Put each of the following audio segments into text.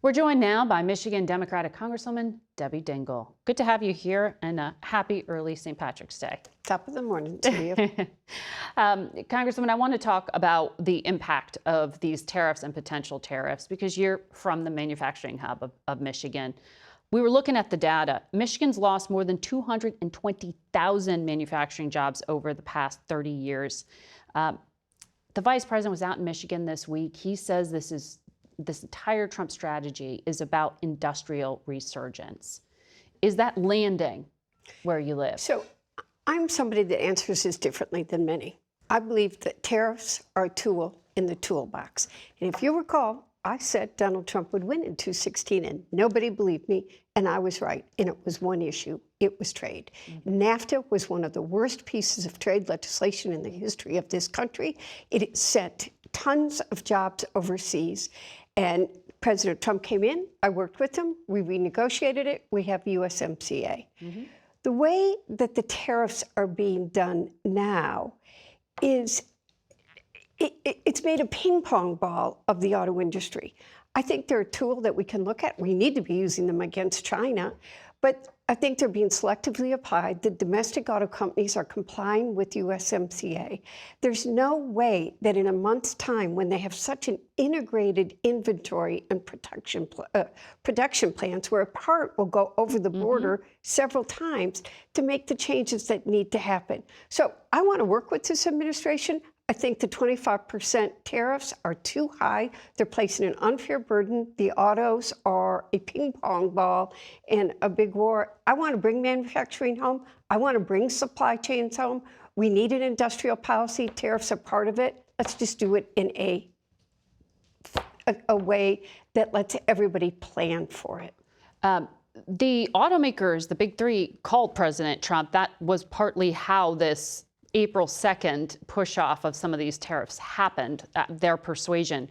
We're joined now by Michigan Democratic Congresswoman Debbie Dingell. Good to have you here, and a happy early St. Patrick's Day. Top of the morning to you. Congresswoman, I want to talk about the impact of these tariffs and potential tariffs because you're from the manufacturing hub of Michigan. We were looking at the data. Michigan's lost more than 220,000 manufacturing jobs over the past 30 years. The vice president was out in Michigan this week. He says this entire Trump strategy is about industrial resurgence. Is that landing where you live? So I'm somebody that answers this differently than many. I believe that tariffs are a tool in the toolbox. And if you recall, I said Donald Trump would win in 2016, and nobody believed me, and I was right. And it was one issue. It was trade. NAFTA was one of the worst pieces of trade legislation in the history of this country. It sent tons of jobs overseas. And President Trump came in, I worked with him, we renegotiated it, we have USMCA. The way that the tariffs are being done now is, it's made a ping pong ball of the auto industry. I think they're a tool that we can look at. We need to be using them against China, but I think they're being selectively applied. The domestic auto companies are complying with USMCA. There's no way that in a month's time, when they have such an integrated inventory and production plans where a part will go over the border several times to make the changes that need to happen. So I want to work with this administration. I think the 25% tariffs are too high. They're placing an unfair burden. The autos are a ping pong ball in a big war. I want to bring manufacturing home. I want to bring supply chains home. We need an industrial policy. Tariffs are part of it. Let's just do it in a way that lets everybody plan for it. The automakers, the big three, called President Trump. That was partly how this April 2nd push off of some of these tariffs happened, their persuasion.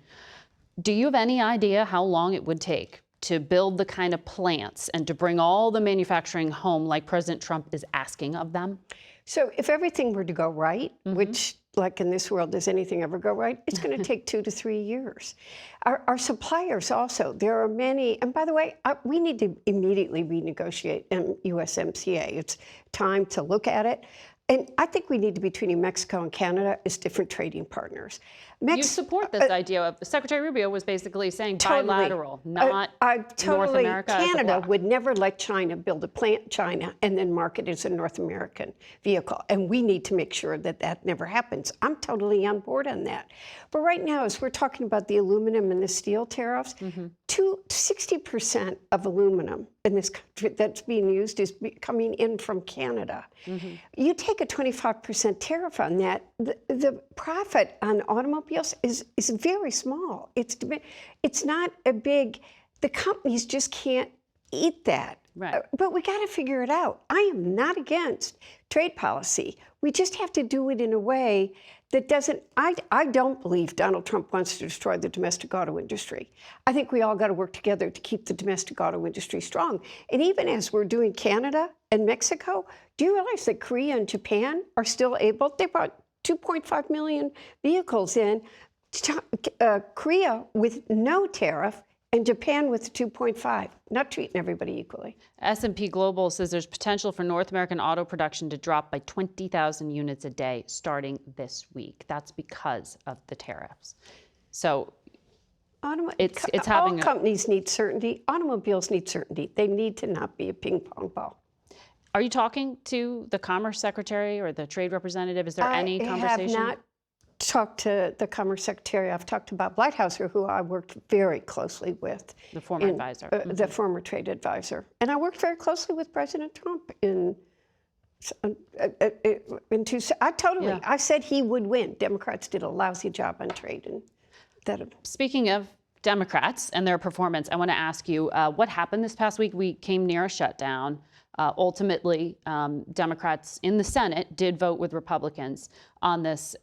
Do you have any idea how long it would take to build the kind of plants and to bring all the manufacturing home like President Trump is asking of them? So if everything were to go right, which like in this world, does anything ever go right? It's going to take 2 to 3 years. Our suppliers also, there are many, and by the way, we need to immediately renegotiate USMCA. It's time to look at it. And I think we need to be treating Mexico and Canada as different trading partners. You support this idea of Secretary Rubio was basically saying bilateral, not North America. Canada would never let China build a plant in China and then market it as a North American vehicle. And we need to make sure that that never happens. I'm totally on board on that. But right now, as we're talking about the aluminum and the steel tariffs, 60% of aluminum in this country that's being used is coming in from Canada. You take a 25% tariff on that, the profit on automobiles is very small. It's not a big, the companies just can't eat that. Right. But we got to figure it out. I am not against trade policy. We just have to do it in a way that doesn't, I don't believe Donald Trump wants to destroy the domestic auto industry. I think we all got to work together to keep the domestic auto industry strong. And even as we're doing Canada and Mexico, do you realize that Korea and Japan are still able, they brought 2.5 million vehicles in, Korea with no tariff, and Japan with 2.5, not treating everybody equally. S&P Global says there's potential for North American auto production to drop by 20,000 units a day starting this week. That's because of the tariffs. So it's having all companies need certainty. Automobiles need certainty. They need to not be a ping pong ball. Are you talking to the Commerce Secretary or the Trade Representative? Is there any conversation? I have not talked to the Commerce Secretary. I've talked to Bob Lighthizer, who I worked very closely with. The former advisor. The former trade advisor. And I worked very closely with President Trump I said he would win. Democrats did a lousy job on trade. Speaking of Democrats and their performance, I want to ask you, what happened this past week? We came near a shutdown. Ultimately, Democrats in the Senate did vote with Republicans on this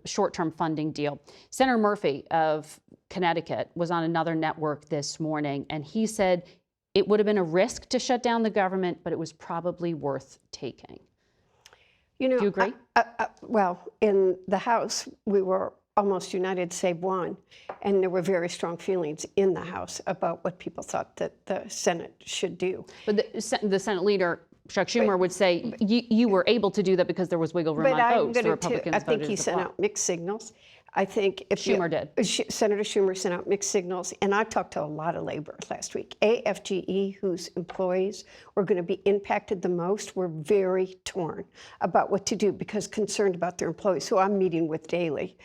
short-term funding deal. Senator Murphy of Connecticut was on another network this morning, and he said it would have been a risk to shut down the government, but it was probably worth taking. You know, do you agree? Well, in the House, we were almost united save one, and there were very strong feelings in the House about what people thought that the Senate should do. But the Senate leader, Chuck Schumer, would say you were able to do that because there was wiggle room on votes. The Republicans I think voted he as a sent bloc. out mixed signals. I think if Schumer did. Senator Schumer sent out mixed signals, and I talked to a lot of labor last week. AFGE, whose employees were going to be impacted the most, were very torn about what to do because concerned about their employees, who I'm meeting with daily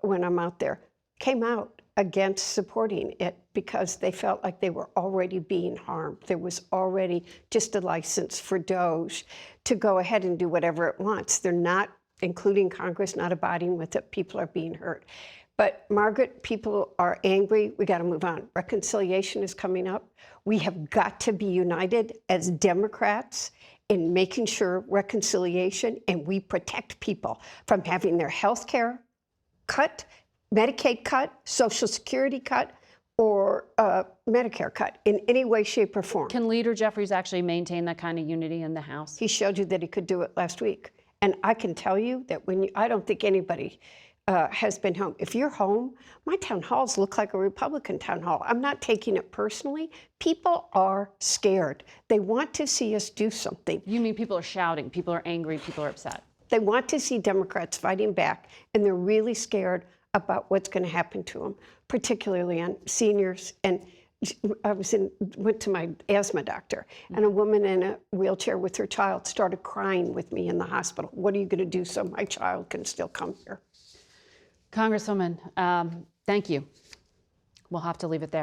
when I'm out there, came out against supporting it because they felt like they were already being harmed. There was already just a license for DOJ to go ahead and do whatever it wants. They're not, including Congress, not abiding with it. People are being hurt. But Margaret, people are angry. We got to move on. Reconciliation is coming up. We have got to be united as Democrats in making sure reconciliation, and we protect people from having their health care cut, Medicaid cut, Social Security cut, or Medicare cut in any way, shape, or form. Can Leader Jeffries actually maintain that kind of unity in the House? He showed you that he could do it last week. And I can tell you that I don't think anybody has been home. If you're home, my town halls look like a Republican town hall. I'm not taking it personally. People are scared. They want to see us do something. You mean people are shouting, people are angry, people are upset? They want to see Democrats fighting back, and they're really scared about what's going to happen to them, particularly on seniors. And I went to my asthma doctor, and a woman in a wheelchair with her child started crying with me in the hospital. What are you going to do so my child can still come here? Congresswoman, thank you. We'll have to leave it there.